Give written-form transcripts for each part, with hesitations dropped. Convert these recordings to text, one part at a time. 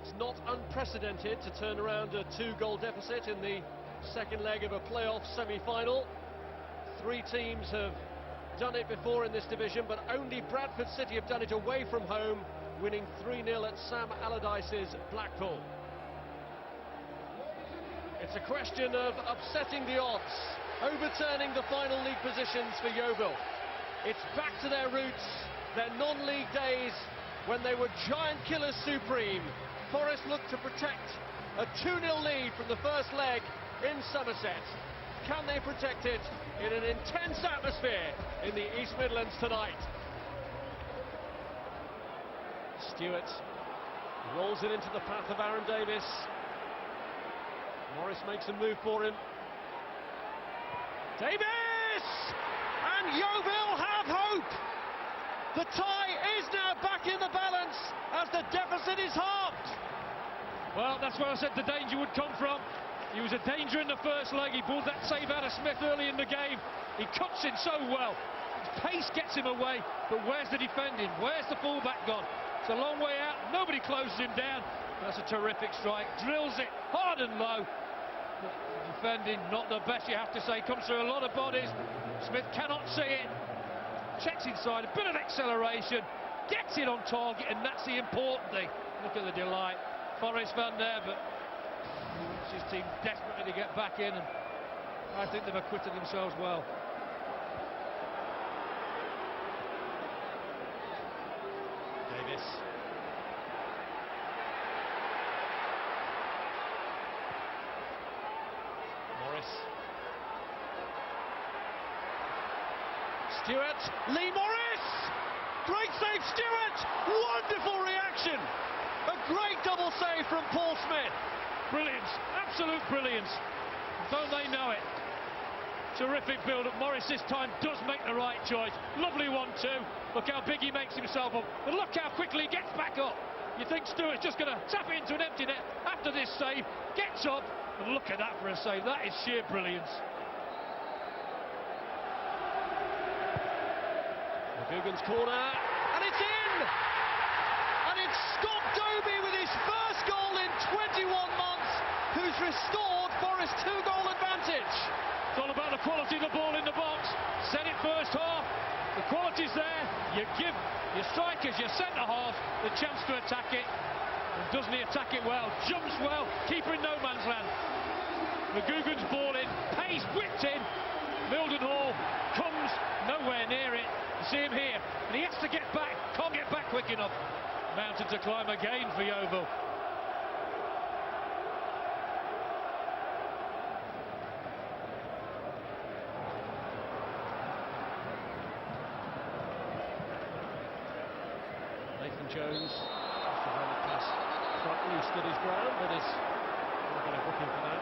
It's not unprecedented to turn around a 2-goal deficit in the second leg of a playoff semi-final. 3 teams have done it before in this division, but only Bradford City have done it away from home, winning 3-0 at Sam Allardyce's Blackpool. It's a question of upsetting the odds, overturning the final league positions for Yeovil. It's back to their roots, their non-league days, when they were giant killers supreme. Forest looked to protect a 2-0 lead from the first leg in Somerset. Can they protect it in an intense atmosphere in the East Midlands tonight? Stewart rolls it into the path of Aaron Davis. Morris makes a move for him. Davis! And Yeovil have hope! The tie is now back in the balance as the deficit is halved. Well, that's where I said the danger would come from. He was a danger in the first leg. He pulled that save out of Smith early in the game. He cuts in so well. His pace gets him away, but where's the defending? Where's the fullback gone? It's a long way out. Nobody closes him down. That's a terrific strike. Drills it hard and low. But the defending, not the best, you have to say. Comes through a lot of bodies. Smith cannot see it. Checks inside, a bit of acceleration, gets it on target, and that's the important thing. Look at the delight. Forrest van there, but he wants his team desperately to get back in, and I think they've acquitted themselves well. Davis. Morris. Stewart, Lee Morris! Great save, Stewart! Wonderful reaction! A great double save from Paul Smith. Brilliance, absolute brilliance. Don't they know it? Terrific build-up. Morris this time does make the right choice. Lovely 1-2. Look how big he makes himself up. But look how quickly he gets back up. You think Stewart's just going to tap it into an empty net after this save. Gets up, and look at that for a save. That is sheer brilliance. Guggen's corner, and it's in! And it's Scott Dobie with his first goal in 21 months, who's restored Forest's 2-goal advantage. It's all about the quality of the ball in the box. Said it first half, the quality's there. You give your strikers, your centre-half, the chance to attack it. And doesn't he attack it well? Jumps well, keeper in no man's land. Guggen's ball in, pace whipped in. Mildenhall comes nowhere near it. You see him here, and he has to get back, can't get back quick enough. Mountain to climb again for Yeovil. Nathan Jones, just to run it past, frightfully stood his ground, but is not going to book him for that.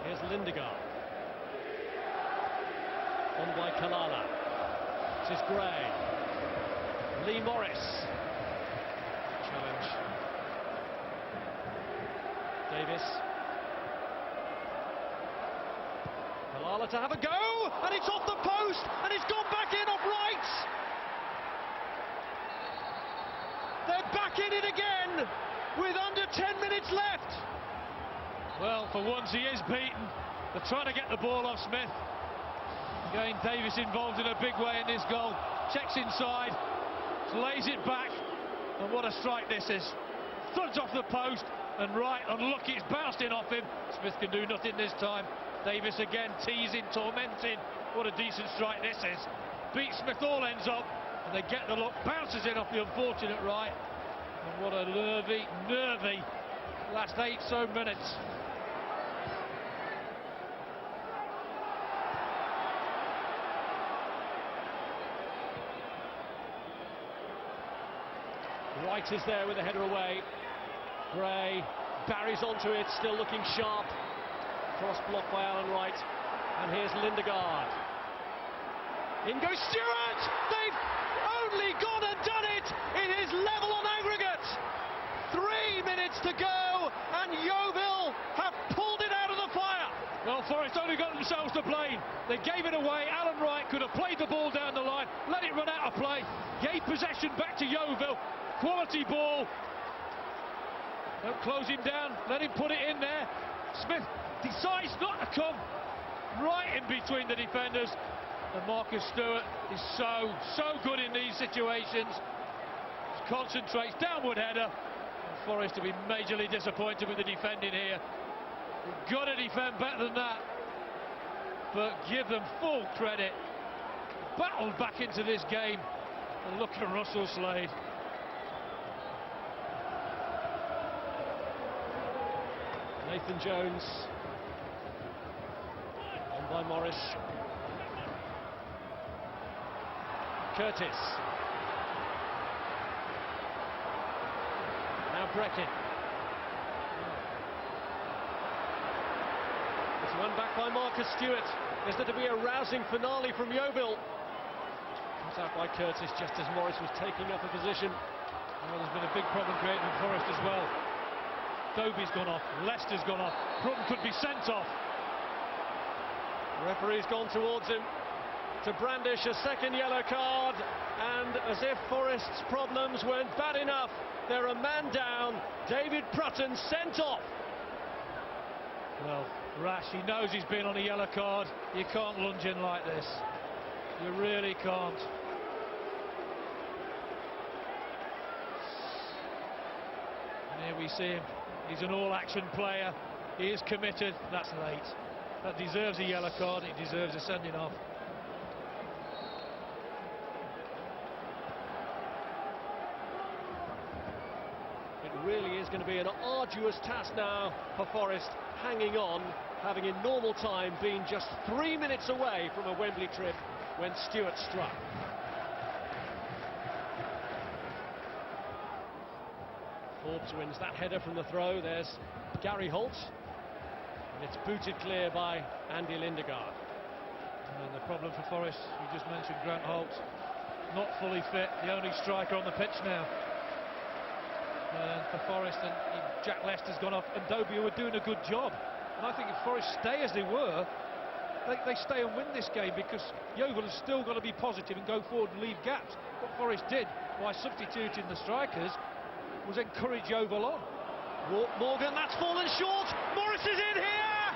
Here's Lindegaard. On by Kalala. This is Gray. Lee Morris. Challenge. Davis. Kalala to have a go, and it's off the post, and it's gone back in off right. They're back in it again with under 10 minutes left. Well, for once he is beaten. They're trying to get the ball off Smith. Again, Davis involved in a big way in this goal. Checks inside, lays it back, and what a strike this is. Thuds off the post, and right, unlucky, it's bounced in off him. Smith can do nothing this time. Davis again, teasing, tormenting. What a decent strike this is. Beats Smith all ends up, and they get the look, bounces in off the unfortunate right. And what a nervy last 8 minutes. Wright is there with the header away. Gray barries onto it, still looking sharp. Cross blocked by Alan Wright. And here's Lindegaard. In goes Stewart! They've only gone and done it! It is level on aggregate! 3 minutes to go, and Yeovil have pulled it out of the fire! Well, Forest only got themselves to blame. They gave it away. Alan Wright could have played the ball down the line, let it run out of play, gave possession back to Yeovil. Quality ball. Don't close him down, let him put it in there. Smith decides not to come right in between the defenders. And Marcus Stewart is so good in these situations. Concentrates, downward header. And Forest to be majorly disappointed with the defending here. You've got to defend better than that. But give them full credit. Battled back into this game. And look at Russell Slade. Nathan Jones. On by Morris. Curtis. Now Brecken. It's run back by Marcus Stewart. Is there to be a rousing finale from Yeovil? Comes out by Curtis just as Morris was taking up a position. Well, there's been a big problem created in Forest as well. Dobie's gone off, Leicester's gone off, Brunton could be sent off. Referee's gone towards him to brandish a second yellow card, and as if Forest's problems weren't bad enough, they're a man down. David Prutton sent off. Well, rash, he knows he's been on a yellow card. You can't lunge in like this. You really can't. And here we see him. He's an all-action player. He is committed. That's late. That deserves a yellow card. It deserves a sending off. It really is going to be an arduous task now for Forest, hanging on, having in normal time been just 3 minutes away from a Wembley trip when Stewart struck. Forbes wins that header from the throw. There's Gary Holt, and it's booted clear by Andy Lindegaard. And the problem for Forest, you just mentioned Grant Holt, not fully fit, the only striker on the pitch now. For Forest, and Jack Leicester's gone off, and Dobie were doing a good job. And I think if Forest stay as they were, they stay and win this game, because Yeovil has still got to be positive and go forward and leave gaps. What Forest did by substituting the strikers was encourage Yeovil on. Morgan, that's fallen short. Morris is in here.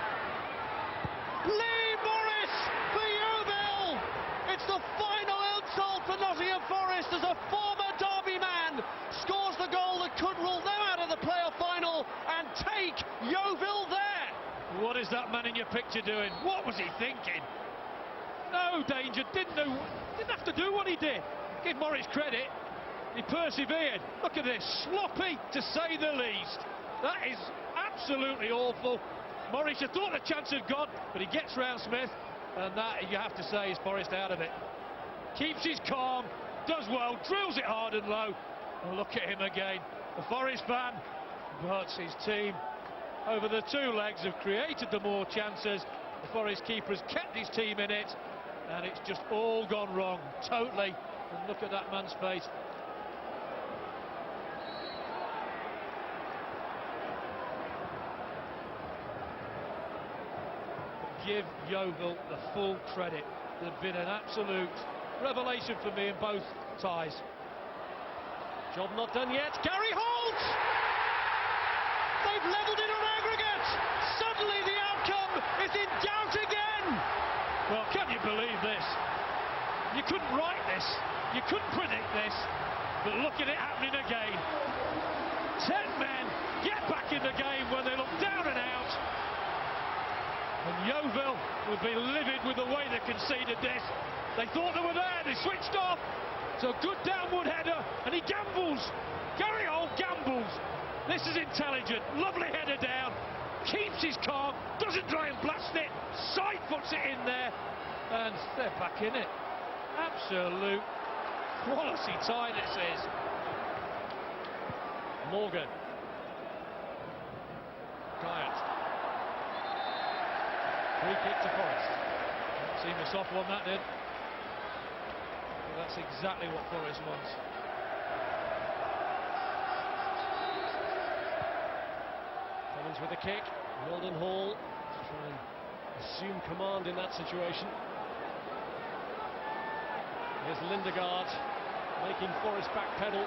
Lee Morris for Yeovil. It's the final insult for Nottingham Forest as a former Derby man scores the goal that could rule them out of the playoff final and take Yeovil there. What is that man in your picture doing? What was he thinking? No danger, didn't have to do what he did. Give Morris credit. He persevered. Look at this, sloppy to say the least. That is absolutely awful. Morris, you thought the chance had gone, but he gets round Smith, and that, you have to say, is Forest out of it. Keeps his calm, does well, drills it hard and low. And look at him again, the Forest fan, but his team over the two legs have created the more chances. The Forest keeper has kept his team in it, and it's just all gone wrong, totally. And look at that man's face. Give Yeovil the full credit. They've been an absolute revelation for me in both ties. Job not done yet. Gary Holt! They've levelled it on aggregate. Suddenly the outcome is in doubt again. Well, can you believe this? You couldn't write this. You couldn't predict this. But look at it happening again. 10 men get back in the game when they look down and out. And Yeovil will be livid with the way they conceded this. They thought they were there, they switched off. It's a good downward header, and he gambles. Gary Holt gambles. This is intelligent, lovely header down. Keeps his calm, doesn't try and blast it, side foots it in there. And they're back in it. Absolute quality tie this is. Morgan. Guyatt. Free kick to Forest. Seemed a soft one, that did. Well, that's exactly what Forest wants. Collins with the kick. Weldon Hall to try and assume command in that situation. Here's Lindegaard making Forest backpedal.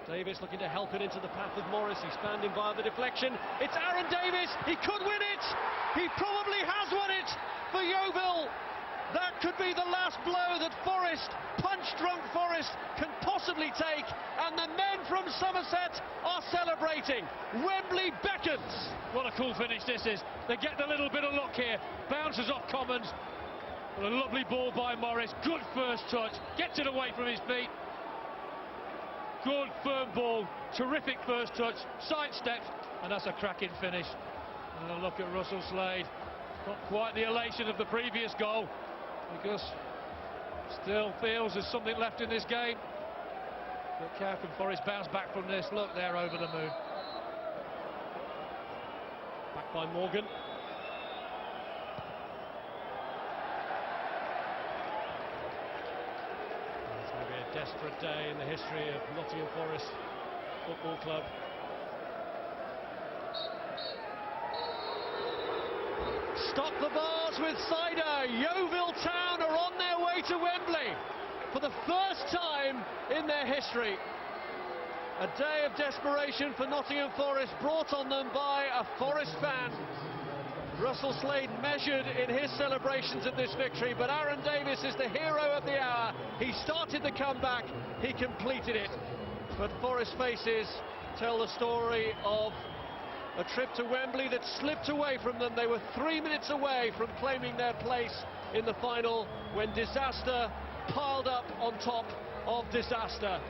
Davis looking to help it into the path of Morris. He's found him via the deflection. It's Aaron Davis. He could win it. He probably has won it for Yeovil. That could be the last blow that Forest, punch-drunk Forest, can possibly take. And the men from Somerset are celebrating. Wembley beckons. What a cool finish this is. They get the little bit of luck here. Bounces off Commons. A lovely ball by Morris. Good first touch. Gets it away from his feet. Good firm ball, terrific first touch, sidesteps, and that's a cracking finish. And a look at Russell Slade. Not quite the elation of the previous goal, because still feels there's something left in this game. But how can Forest bounce back from this? Look, they're over the moon. Back by Morgan. Desperate day in the history of Nottingham Forest Football Club. Stop the bars with cider. Yeovil Town are on their way to Wembley for the first time in their history. A day of desperation for Nottingham Forest, brought on them by a Forest fan. Russell Slade measured in his celebrations of this victory, but Aaron Davis is the hero of the hour. He started the comeback, he completed it. But Forest faces tell the story of a trip to Wembley that slipped away from them. They were 3 minutes away from claiming their place in the final when disaster piled up on top of disaster.